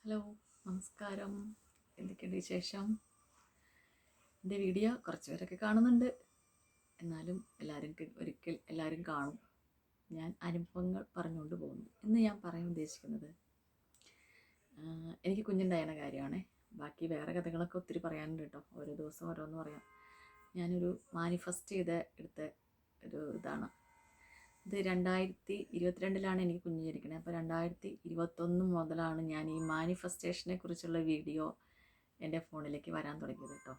Hello, നമസ്കാരം. എന്തൊക്കെയുണ്ട് വിശേഷം? എൻ്റെ വീഡിയോ കുറച്ച് പേരൊക്കെ കാണുന്നുണ്ട്. എന്നാലും എല്ലാവരും കാണും. ഞാൻ അനുഭവങ്ങൾ പറഞ്ഞുകൊണ്ട് പോകുന്നു. ഇന്ന് ഞാൻ പറയാൻ ഉദ്ദേശിക്കുന്നത് എനിക്ക് കുഞ്ഞുണ്ടായണ കാര്യമാണ്. ബാക്കി വേറെ കഥകളൊക്കെ ഒത്തിരി പറയാനുണ്ട് കേട്ടോ. ഓരോ ദിവസം ഓരോന്ന് പറയാം. ഞാനൊരു മാനിഫെസ്റ്റ് എടുത്ത ഒരു ഇതാണ്. ഇത് 2022 എനിക്ക് കുഞ്ഞ് ജനിക്കണേ. അപ്പോൾ 2021 മുതലാണ് ഞാൻ ഈ മാനിഫെസ്റ്റേഷനെ കുറിച്ചുള്ള വീഡിയോ എൻ്റെ ഫോണിലേക്ക് വരാൻ തുടങ്ങിയത് കേട്ടോ.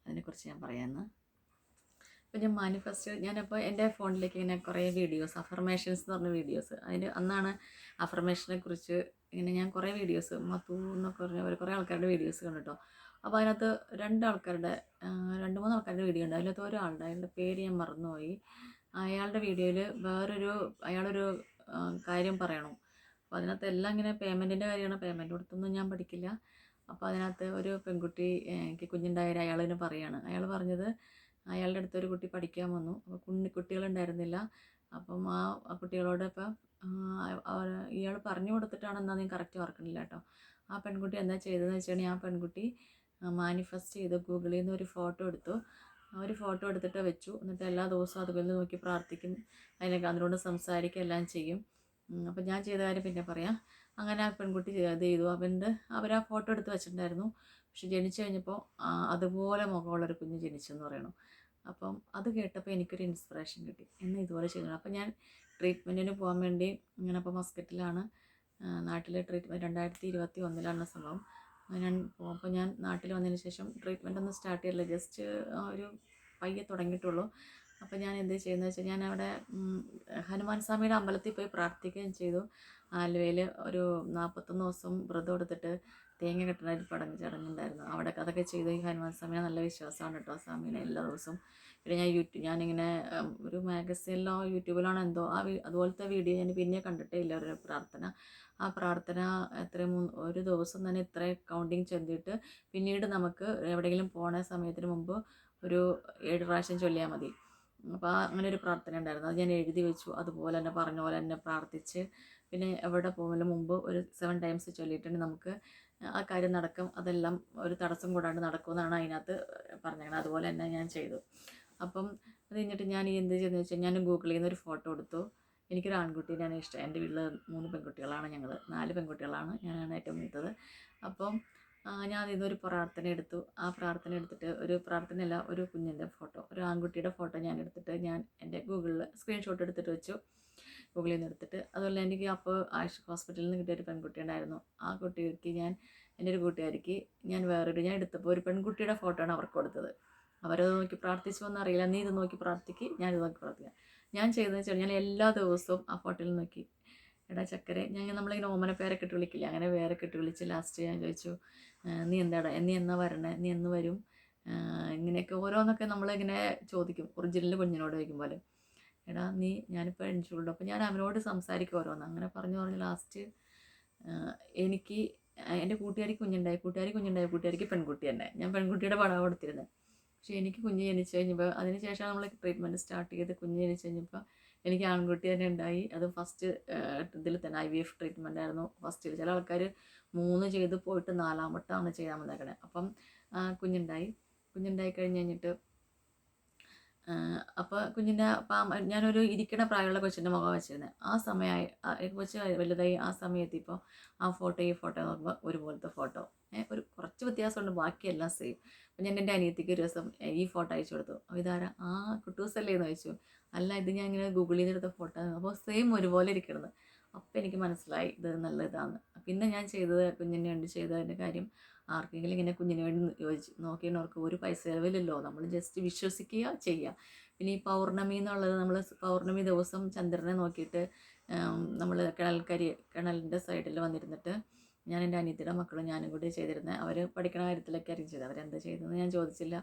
അതിനെക്കുറിച്ച് ഞാൻ പറയാമെന്ന്. അപ്പോൾ ഞാനപ്പോൾ എൻ്റെ ഫോണിലേക്ക് ഇങ്ങനെ കുറേ വീഡിയോസ്, അഫർമേഷൻസ് എന്ന് പറഞ്ഞ വീഡിയോസ്, അന്നാണ് അഫർമേഷനെ കുറിച്ച് ഇങ്ങനെ ഞാൻ കുറേ വീഡിയോസ് മധു എന്നൊക്കെ പറഞ്ഞ കുറേ ആൾക്കാരുടെ വീഡിയോസ് കണ്ടിട്ടോ. അപ്പോൾ അതിനകത്ത് രണ്ട് മൂന്ന് ആൾക്കാരുടെ വീഡിയോ ഉണ്ട്. അതിനകത്ത് ഒരാളുടെ, അയാളുടെ പേര് ഞാൻ മറന്നുപോയി. അയാളുടെ വീഡിയോയിൽ അയാളൊരു കാര്യം പറയണം. അപ്പോൾ അതിനകത്ത് എല്ലാം ഇങ്ങനെ പേയ്മെൻറ്റിൻ്റെ കാര്യമാണ്. പേയ്മെൻറ്റ് കൊടുത്തൊന്നും ഞാൻ പഠിക്കില്ല. അപ്പോൾ അതിനകത്ത് ഒരു പെൺകുട്ടി എനിക്ക് കുഞ്ഞുണ്ടായാലും അയാളിന് പറയാണ്. അയാൾ പറഞ്ഞത്, അയാളുടെ അടുത്തൊരു കുട്ടി പഠിക്കാൻ വന്നു. അപ്പോൾ കുട്ടികളുണ്ടായിരുന്നില്ല. അപ്പം ആ കുട്ടികളോട് ഇപ്പം ഇയാൾ പറഞ്ഞു കൊടുത്തിട്ടാണ് എന്താ ഞാൻ കറക്റ്റ് ഓർക്കണില്ല കേട്ടോ. ആ പെൺകുട്ടി എന്താ ചെയ്തതെന്ന് വെച്ചിട്ടുണ്ടെങ്കിൽ, ആ പെൺകുട്ടി മാനിഫെസ്റ്റ് ചെയ്ത് ഗൂഗിളിൽ നിന്ന് ഒരു ഫോട്ടോ എടുത്തിട്ട് വെച്ചു. എന്നിട്ട് എല്ലാ ദിവസവും അതുപോലെ നോക്കി പ്രാർത്ഥിക്കും, അതിനോട് സംസാരിക്കുക എല്ലാം ചെയ്യും. അപ്പം ഞാൻ ചെയ്ത കാര്യം പിന്നെ പറയാം. അങ്ങനെ ആ പെൺകുട്ടി ഇത് ചെയ്തു. അവരാ ഫോട്ടോ എടുത്ത് വെച്ചിട്ടുണ്ടായിരുന്നു. പക്ഷെ ജനിച്ചു കഴിഞ്ഞപ്പോൾ അതുപോലെ മുഖമുള്ളൊരു കുഞ്ഞ് ജനിച്ചെന്ന് പറയണം. അപ്പം അത് കേട്ടപ്പോൾ എനിക്കൊരു ഇൻസ്പിറേഷൻ കിട്ടി, എന്നാൽ ഇതുപോലെ ചെയ്യണം. അപ്പം ഞാൻ ട്രീറ്റ്മെൻറ്റിന് പോകാൻ വേണ്ടി ഇങ്ങനെ ഇപ്പോൾ മസ്കറ്റിലാണ് നാട്ടിലെ ട്രീറ്റ്മെൻറ്റ്. 2021 സംഭവം. അപ്പോൾ ഞാൻ നാട്ടിൽ വന്നതിന് ശേഷം ട്രീറ്റ്മെൻറ്റ് ഒന്നും സ്റ്റാർട്ട് ചെയ്തില്ല, ജസ്റ്റ് ഒരു പയ്യെ തുടങ്ങിയിട്ടുള്ളൂ. അപ്പോൾ ഞാൻ എന്ത് ചെയ്യുന്നത് വെച്ചാൽ, ഞാൻ അവിടെ ഹനുമാൻ സ്വാമിയുടെ അമ്പലത്തിൽ പോയി പ്രാർത്ഥിക്കുകയും ചെയ്തു. ആലുവയിൽ ഒരു 41 ദിവസം വ്രതം എടുത്തിട്ട് തേങ്ങ കെട്ടുന്ന ഒരു ചടങ്ങുണ്ടായിരുന്നു. അതൊക്കെ ചെയ്ത് ഈ ഹനുമാൻ സ്വാമിനെ നല്ല വിശ്വാസമാണ് കേട്ടോ, സ്വാമിനെ എല്ലാ ദിവസവും. പിന്നെ ഞാനിങ്ങനെ ഒരു മാഗസീനിലോ യൂട്യൂബിലാണോ എന്തോ അതുപോലത്തെ വീഡിയോ ഞാൻ പിന്നെ കണ്ടിട്ടേ ഇല്ല. ഒരു പ്രാർത്ഥന, ആ പ്രാർത്ഥന ഒരു ദിവസം തന്നെ ഇത്ര കൗണ്ടിങ് ചെന്നിട്ട് പിന്നീട് നമുക്ക് എവിടെയെങ്കിലും പോണ സമയത്തിന് മുമ്പ് ഒരു 7 പ്രാവശ്യം ചൊല്ലിയാൽ മതി. അപ്പോൾ അങ്ങനെ ഒരു പ്രാർത്ഥന ഉണ്ടായിരുന്നു. അത് ഞാൻ എഴുതി വെച്ചു. അതുപോലെ തന്നെ പറഞ്ഞ പോലെ തന്നെ പ്രാർത്ഥിച്ച്, പിന്നെ എവിടെ പോകുന്നതിന് മുമ്പ് ഒരു 7 ടൈംസ് ചൊല്ലിയിട്ടുണ്ടെങ്കിൽ നമുക്ക് ആ കാര്യം നടക്കും. അതെല്ലാം ഒരു തടസ്സം കൂടാണ്ട് നടക്കുമെന്നാണ് അതിനകത്ത് പറഞ്ഞേക്കുന്നത്. അതുപോലെ തന്നെ ഞാൻ ചെയ്തു. അപ്പം അത് കഴിഞ്ഞിട്ട് ഞാൻ എന്ത് ചെയ്തെന്ന് വെച്ചാൽ, ഞാൻ ഗൂഗിളിൽ നിന്ന് ഒരു ഫോട്ടോ എടുത്തു. എനിക്കൊരു ആൺകുട്ടീനെയാണ് ഇഷ്ടം. എൻ്റെ വീട്ടിൽ 3 പെൺകുട്ടികളാണ്, 4 പെൺകുട്ടികളാണ്, ഞാനാണ് ഏറ്റവും മൂത്തത്. അപ്പം ഞാൻ ഇതൊരു പ്രാർത്ഥന എടുത്തു. ആ പ്രാർത്ഥന എടുത്തിട്ട്, ഒരു കുഞ്ഞിൻ്റെ ഫോട്ടോ, ഒരു ആൺകുട്ടിയുടെ ഫോട്ടോ ഞാൻ എടുത്തിട്ട് ഞാൻ എൻ്റെ ഗൂഗിളിൽ സ്ക്രീൻഷോട്ട് എടുത്തിട്ട് വെച്ചു, ഗൂഗിളിൽ നിന്ന് എടുത്തിട്ട്. അതുപോലെ എനിക്ക് അപ്പോൾ ആയുഷ് ഹോസ്പിറ്റലിൽ നിന്ന് കിട്ടിയൊരു പെൺകുട്ടി ഉണ്ടായിരുന്നു. ആ കുട്ടിക്ക് എൻ്റെ ഒരു കൂട്ടുകാരിക്ക് ഞാൻ എടുത്തപ്പോൾ ഒരു പെൺകുട്ടിയുടെ ഫോട്ടോയാണ് അവർക്ക് കൊടുത്തത്. അവരത് നോക്കി പ്രാർത്ഥിച്ചോന്ന് അറിയില്ല. നീ ഇത് നോക്കി പ്രാർത്ഥിക്ക്, ഞാനിത് നോക്കി പ്രാർത്ഥിക്കാം. ഞാൻ ചെയ്തതെന്ന് വെച്ചാൽ, ഞാൻ എല്ലാ ദിവസവും ആ ഫോട്ടോയിൽ നോക്കി, എടാ ചക്കരെ, നമ്മളിങ്ങനെ ഓമന പേരൊക്കെ ഇട്ട് വിളിക്കില്ല, അങ്ങനെ പേരൊക്കെ ഇട്ട് വിളിച്ച് ലാസ്റ്റ് ഞാൻ ചോദിച്ചു, നീ എന്നാ വരണേ, നീ എന്ന് വരും, ഇങ്ങനെയൊക്കെ ഓരോന്നൊക്കെ നമ്മളിങ്ങനെ ചോദിക്കും, ഒറിജിനൽ കുഞ്ഞിനോട് ചോദിക്കും പോലെ. എടാ ഞാനിപ്പോൾ എണിച്ചുള്ളൂ. അപ്പോൾ ഞാൻ അവനോട് സംസാരിക്കും ഓരോന്ന്. അങ്ങനെ പറഞ്ഞ് ലാസ്റ്റ് എനിക്ക് എൻ്റെ കൂട്ടുകാരിക്ക് പെൺകുട്ടി തന്നെ. ഞാൻ പെൺകുട്ടിയുടെ പടം കൊടുത്തിരുന്നത്. പക്ഷേ എനിക്ക് കുഞ്ഞ് ജനിച്ച് കഴിഞ്ഞപ്പോൾ, അതിന് ശേഷം നമ്മൾ ട്രീറ്റ്മെൻറ്റ് സ്റ്റാർട്ട് ചെയ്ത് കുഞ്ഞ് ജനിച്ച് കഴിഞ്ഞപ്പോൾ എനിക്ക് ആൺകുട്ടി തന്നെ ഉണ്ടായി. അത് ഫസ്റ്റ് ഇതിൽ തന്നെ IVF ട്രീറ്റ്മെൻ്റ് ആയിരുന്നു ഫസ്റ്റിൽ. ചില ആൾക്കാർ 3 ചെയ്ത് പോയിട്ട് 4ാം വട്ടമാണ് ചെയ്യാൻ വന്നേക്കണേ. അപ്പം കുഞ്ഞുണ്ടായി കഴിഞ്ഞിട്ട് അപ്പോൾ ഞാനൊരു ഇരിക്കണ പ്രായമുള്ള കൊച്ചിൻ്റെ മുഖം വെച്ചിരുന്നത്. ആ സമയമായി കൊച്ച് വലുതായി. ആ സമയത്ത് ഇപ്പോൾ ആ ഫോട്ടോ ഈ ഫോട്ടോ നോക്കുമ്പോൾ ഒരുപോലത്തെ ഫോട്ടോ, ഒരു കുറച്ച് വ്യത്യാസമുണ്ട്, ബാക്കിയെല്ലാം സെയിം. അപ്പം ഞാൻ എൻ്റെ അനിയത്തിക്ക് ഒരു ദിവസം ഈ ഫോട്ടോ അയച്ചു കൊടുത്തു. അപ്പോൾ ഇതാരാ, കുട്ടൂസല്ലേ എന്ന് ചോദിച്ചു. അല്ല, ഇത് ഞാൻ ഇങ്ങനെ ഗൂഗിളിൽ നിന്ന് എടുത്ത ഫോട്ടോ. അപ്പോൾ സെയിം ഒരുപോലെ ഇരിക്കണത്. അപ്പോൾ എനിക്ക് മനസ്സിലായി ഇത് നല്ല ഇതാണ്. പിന്നെ ഞാൻ കുഞ്ഞിന് വേണ്ടി ചെയ്തതിൻ്റെ കാര്യം, ആർക്കെങ്കിലും ഇങ്ങനെ കുഞ്ഞിന് വേണ്ടി നോക്കിയവർക്ക് ഒരു പൈസ ചിലവില്ലല്ലോ, നമ്മൾ ജസ്റ്റ് വിശ്വസിക്കുക, ചെയ്യുക. പിന്നെ ഈ പൗർണമി എന്നുള്ളത്, നമ്മൾ പൗർണമി ദിവസം ചന്ദ്രനെ നോക്കിയിട്ട് നമ്മൾ കിണലിൻ്റെ സൈഡിൽ വന്നിരുന്നിട്ട്, ഞാൻ എൻ്റെ അനിയത്തിയുടെ മക്കളും ഞാനും കൂടി ചെയ്തിരുന്നത്. അവർ പഠിക്കണ കാര്യത്തിലൊക്കെ ആയിരിക്കും ചെയ്തത്. അവരെന്താ ചെയ്തതെന്ന് ഞാൻ ചോദിച്ചില്ല.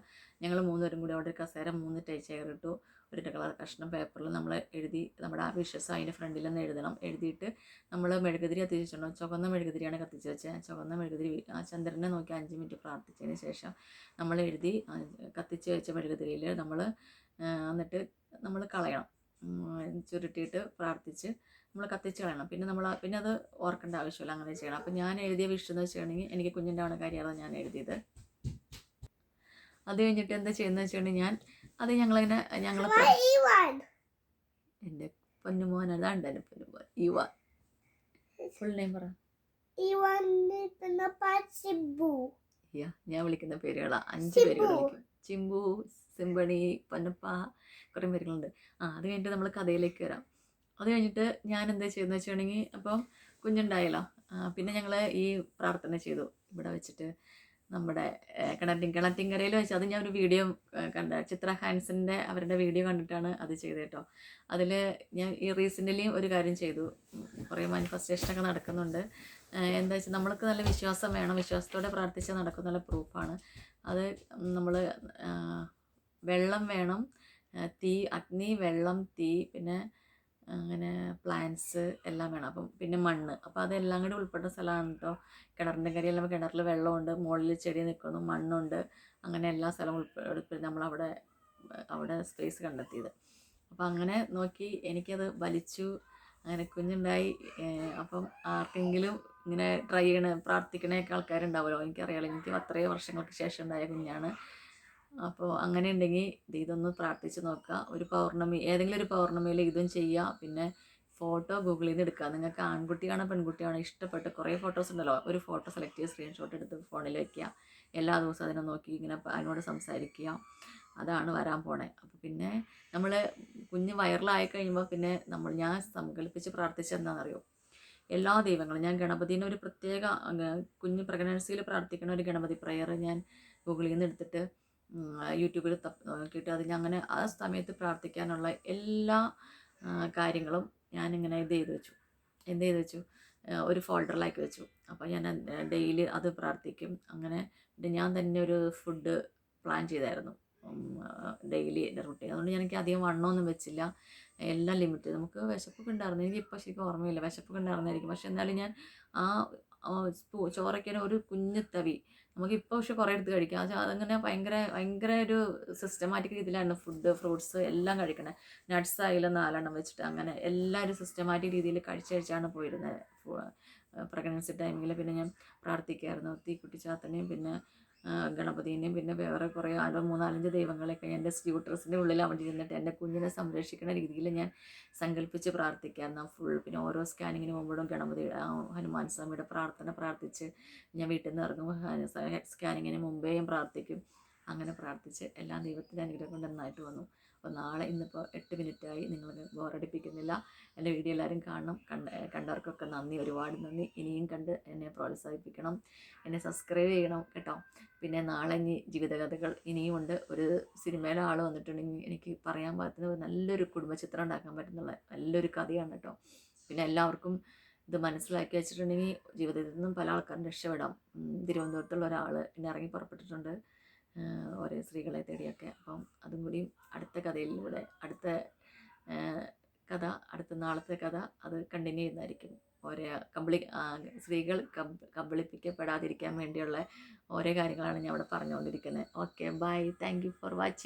ഞങ്ങൾ 3 പേരും കൂടി അവിടെ ഒരു കസേര 3 ചെയർ ഇട്ടു. ഒരു കഷ്ണം പേപ്പറിൽ നമ്മൾ എഴുതി, നമ്മുടെ ആ വിഷസ് അതിൻ്റെ ഫ്രണ്ടിൽ നിന്ന് എഴുതണം. എഴുതിയിട്ട് നമ്മൾ മെഴുകുതിരി കത്തിച്ചിട്ടുണ്ടോ, ചുവന്ന മെഴുകുതിരിയാണ് കത്തിച്ച് വെച്ചത്. ചുവന്ന മെഴുകുതിരി ആ ചന്ദ്രനെ നോക്കി 5 മിനിറ്റ് പ്രാർത്ഥിച്ചതിന് ശേഷം നമ്മൾ കത്തിച്ച് വെച്ച മെഴുകുതിരിയിൽ എന്നിട്ട് നമ്മൾ കളയണം. ചുരുട്ടിയിട്ട് പ്രാർത്ഥിച്ച് നമ്മൾ കത്തിച്ച് കളയണം. പിന്നെ അത് ഓർക്കേണ്ട ആവശ്യമില്ല, അങ്ങനെ ചെയ്യണം. അപ്പം ഞാൻ എഴുതിയ വിഷ് എന്ന് വെച്ചിട്ടുണ്ടെങ്കിൽ എനിക്ക് കുഞ്ഞുണ്ടാവുന്ന കാര്യമാണ് ഞാൻ എഴുതിയത്. അത് കഴിഞ്ഞിട്ട് എന്താ ചെയ്യുന്നത് വെച്ചിട്ടുണ്ടെങ്കിൽ അത് ഞങ്ങൾ എൻ്റെ പൊന്നുമോൻ, അതാണ്ട് എൻ്റെ പൊന്നുമോൻ ഇവാൻ. ഫുൾ നെയിം പറ. ഞാൻ വിളിക്കുന്ന പേരുകളാ 5 പേരുകൾ വിളിക്കും. ചിമ്പു, സിമ്പണി, പൊന്നപ്പ, കുറേ പേരുകളുണ്ട്. അത് കഴിഞ്ഞിട്ട് നമ്മൾ കഥയിലേക്ക് വരാം. അത് കഴിഞ്ഞിട്ട് ഞാൻ എന്താ ചെയ്യുന്നത് വെച്ചിട്ടുണ്ടെങ്കിൽ അപ്പം കുഞ്ഞുണ്ടായല്ലോ. പിന്നെ ഞങ്ങൾ ഈ പ്രാർത്ഥന ചെയ്തു ഇവിടെ വെച്ചിട്ട്, നമ്മുടെ കിണറ്റിങ്കരയിൽ വെച്ച്. അത് ഞാൻ ഒരു വീഡിയോ കണ്ട ചിത്ര ഹാൻസിൻ്റെ അവരുടെ വീഡിയോ കണ്ടിട്ടാണ് അത് ചെയ്തത് കേട്ടോ. അതിൽ ഞാൻ ഈ റീസെൻ്റ്ലി ഒരു കാര്യം ചെയ്തു. കുറേ മാനിഫെസ്റ്റേഷനൊക്കെ നടക്കുന്നുണ്ട്. എന്താ വെച്ചാൽ നമ്മൾക്ക് നല്ല വിശ്വാസം വേണം. വിശ്വാസത്തോടെ പ്രാർത്ഥിച്ചാൽ നടക്കുന്ന പ്രൂഫാണ് അത്. നമ്മൾ വെള്ളം വേണം, തീ, അഗ്നി, വെള്ളം, തീ, പിന്നെ അങ്ങനെ പ്ലാന്റ്സ് എല്ലാം വേണം. അപ്പം പിന്നെ മണ്ണ്. അപ്പോൾ അതെല്ലാം കൂടി ഉൾപ്പെട്ട സ്ഥലമാണ് കേട്ടോ. കിണറിൻ്റെ കരയെല്ലാം കിണറിൽ വെള്ളമുണ്ട്, മുകളിൽ ചെടി നിൽക്കുന്നു, മണ്ണുണ്ട്, അങ്ങനെ എല്ലാ സ്ഥലവും ഉൾപ്പെടുത്തി അവിടെ സ്പേസ് കണ്ടെത്തിയത്. അപ്പോൾ അങ്ങനെ നോക്കി എനിക്കത് വലിച്ചു. അങ്ങനെ കുഞ്ഞുണ്ടായി. അപ്പം ആർക്കെങ്കിലും ഇങ്ങനെ ട്രൈ പ്രാർത്ഥിക്കണയൊക്കെ ആൾക്കാരുണ്ടാവുമല്ലോ, എനിക്കറിയാമല്ലോ. എനിക്ക് അത്രയും വർഷങ്ങൾക്ക് ശേഷം ഉണ്ടായ കുഞ്ഞാണ്. അപ്പോൾ അങ്ങനെ ഉണ്ടെങ്കിൽ ഇതൊന്ന് പ്രാർത്ഥിച്ച് നോക്കുക. ഒരു പൗർണമി, ഏതെങ്കിലും ഒരു പൗർണമിയിൽ ഇതും ചെയ്യുക. പിന്നെ ഫോട്ടോ ഗൂഗിളിൽ നിന്ന് എടുക്കുക. നിങ്ങൾക്ക് ആൺകുട്ടിയാണോ പെൺകുട്ടിയാണോ ഇഷ്ടപ്പെട്ട് കുറേ ഫോട്ടോസ് ഉണ്ടല്ലോ, ഒരു ഫോട്ടോ സെലക്ട് ചെയ്ത് സ്ക്രീൻഷോട്ട് എടുത്ത് ഫോണിൽ വയ്ക്കുക. എല്ലാ ദിവസവും അതിനെ നോക്കി ഇങ്ങനെ അതിനോട് സംസാരിക്കുക. അതാണ് വരാൻ പോണേ. അപ്പോൾ പിന്നെ നമ്മൾ കുഞ്ഞ് വൈറലായി കഴിയുമ്പോൾ പിന്നെ ഞാൻ സങ്കല്പിച്ച് പ്രാർത്ഥിച്ചെന്താണെന്നറിയോ, എല്ലാ ദൈവങ്ങളും, ഞാൻ ഗണപതിനെ ഒരു പ്രത്യേക കുഞ്ഞ് പ്രഗ്നൻസിയിൽ പ്രാർത്ഥിക്കുന്ന ഒരു ഗണപതി പ്രയർ ഞാൻ ഗൂഗിളിൽ നിന്ന് എടുത്തിട്ട് യൂട്യൂബിൽ നോക്കിയിട്ട് അങ്ങനെ ആ സമയത്ത് പ്രാർത്ഥിക്കാനുള്ള എല്ലാ കാര്യങ്ങളും ഞാനിങ്ങനെ എന്ത് ചെയ്ത് വെച്ചു ഒരു ഫോൾഡറിലാക്കി വെച്ചു. അപ്പോൾ ഞാൻ ഡെയിലി അത് പ്രാർത്ഥിക്കും. അങ്ങനെ ഞാൻ തന്നെ ഒരു ഫുഡ് പ്ലാൻ ചെയ്തായിരുന്നു, ഡെയിലി എൻ്റെ റൂട്ടീൻ. അതുകൊണ്ട് എനിക്ക് അധികം വണ്ണമൊന്നും വെച്ചില്ല, എല്ലാം ലിമിറ്റ്. നമുക്ക് വിശപ്പൊക്കെ ഉണ്ടായിരുന്നു, എനിക്ക് ഇപ്പോൾ ശരിക്കും ഓർമ്മയില്ല, വിശപ്പൊക്കെ ഉണ്ടായിരുന്നായിരിക്കും. പക്ഷെ എന്നാലും ഞാൻ ചോറയ്ക്കാൻ ഒരു കുഞ്ഞു തവി, നമുക്കിപ്പോൾ പക്ഷെ കുറേ എടുത്ത് കഴിക്കാം. അതങ്ങനെ ഭയങ്കര ഒരു സിസ്റ്റമാറ്റിക് രീതിയിലാണ് ഫ്രൂട്ട്സ് എല്ലാം കഴിക്കണേ. നട്ട്സ് ആയാലും 4 വെച്ചിട്ട് അങ്ങനെ എല്ലാവരും സിസ്റ്റമാറ്റിക് രീതിയിൽ കഴിച്ചാണ് പോയിരുന്നത് പ്രഗ്നൻസി ടൈമിൽ. പിന്നെ ഞാൻ പ്രാർത്ഥിക്കുമായിരുന്നു തീക്കുട്ടിച്ചാത്തനെയും പിന്നെ ഗണപതിനെയും പിന്നെ വേറെ കുറേ 3-4 ദൈവങ്ങളെയൊക്കെ എൻ്റെ യൂട്രസിൻ്റെ ഉള്ളിൽ അവിടെ ഇരുന്നിട്ട് എൻ്റെ കുഞ്ഞിനെ സംരക്ഷിക്കുന്ന രീതിയിൽ ഞാൻ സങ്കല്പിച്ച് പ്രാർത്ഥിക്കായിരുന്നു ഫുൾ. പിന്നെ ഓരോ സ്കാനിങ്ങിന് മുമ്പോഴും ഹനുമാൻ സ്വാമിയുടെ പ്രാർത്ഥിച്ച് ഞാൻ വീട്ടിൽ നിന്ന് ഇറങ്ങുമ്പോൾ സ്കാനിങ്ങിന് മുമ്പേയും പ്രാർത്ഥിക്കും. അങ്ങനെ പ്രാർത്ഥിച്ച് എല്ലാം ദൈവത്തിൻ്റെ അനുഗ്രഹം കൊണ്ട് നന്നായിട്ട് വന്നു. അപ്പോൾ ഇന്നിപ്പോൾ 8 മിനിറ്റായി. നിങ്ങൾ ബോറടിപ്പിക്കുന്നില്ല. എൻ്റെ വീഡിയോ എല്ലാവരും കാണണം. കണ്ടവർക്കൊക്കെ നന്ദി, ഒരുപാട് നന്ദി. ഇനിയും കണ്ട് എന്നെ പ്രോത്സാഹിപ്പിക്കണം, എന്നെ സബ്സ്ക്രൈബ് ചെയ്യണം കേട്ടോ. പിന്നെ നാളെ ഇനി ജീവിതകഥകൾ ഇനിയുമുണ്ട്. ഒരു സിനിമയിലെ ആൾ വന്നിട്ടുണ്ടെങ്കിൽ എനിക്ക് പറയാൻ പറ്റുന്ന നല്ലൊരു കുടുംബചിത്രം ഉണ്ടാക്കാൻ പറ്റുന്നുള്ള നല്ലൊരു കഥയാണ് കേട്ടോ. പിന്നെ എല്ലാവർക്കും ഇത് മനസ്സിലാക്കി വെച്ചിട്ടുണ്ടെങ്കിൽ ജീവിതത്തിൽ നിന്നും പല ആൾക്കാരും രക്ഷപ്പെടാം. തിരുവനന്തപുരത്തുള്ള ഒരാൾ പിന്നെ ഇറങ്ങി പുറപ്പെട്ടിട്ടുണ്ട് ഓരോ സ്ത്രീകളെ തേടിയൊക്കെ. അപ്പം അതും കൂടി അടുത്ത കഥയിലൂടെ, അടുത്ത നാളത്തെ കഥ അത് കണ്ടിന്യൂ ചെയ്യുന്നതായിരിക്കും. സ്ത്രീകൾ കബളിപ്പിക്കപ്പെടാതിരിക്കാൻ വേണ്ടിയുള്ള ഓരോ കാര്യങ്ങളാണ് ഞാൻ അവിടെ പറഞ്ഞുകൊണ്ടിരിക്കുന്നത്. Okay, bye, thank you for watching.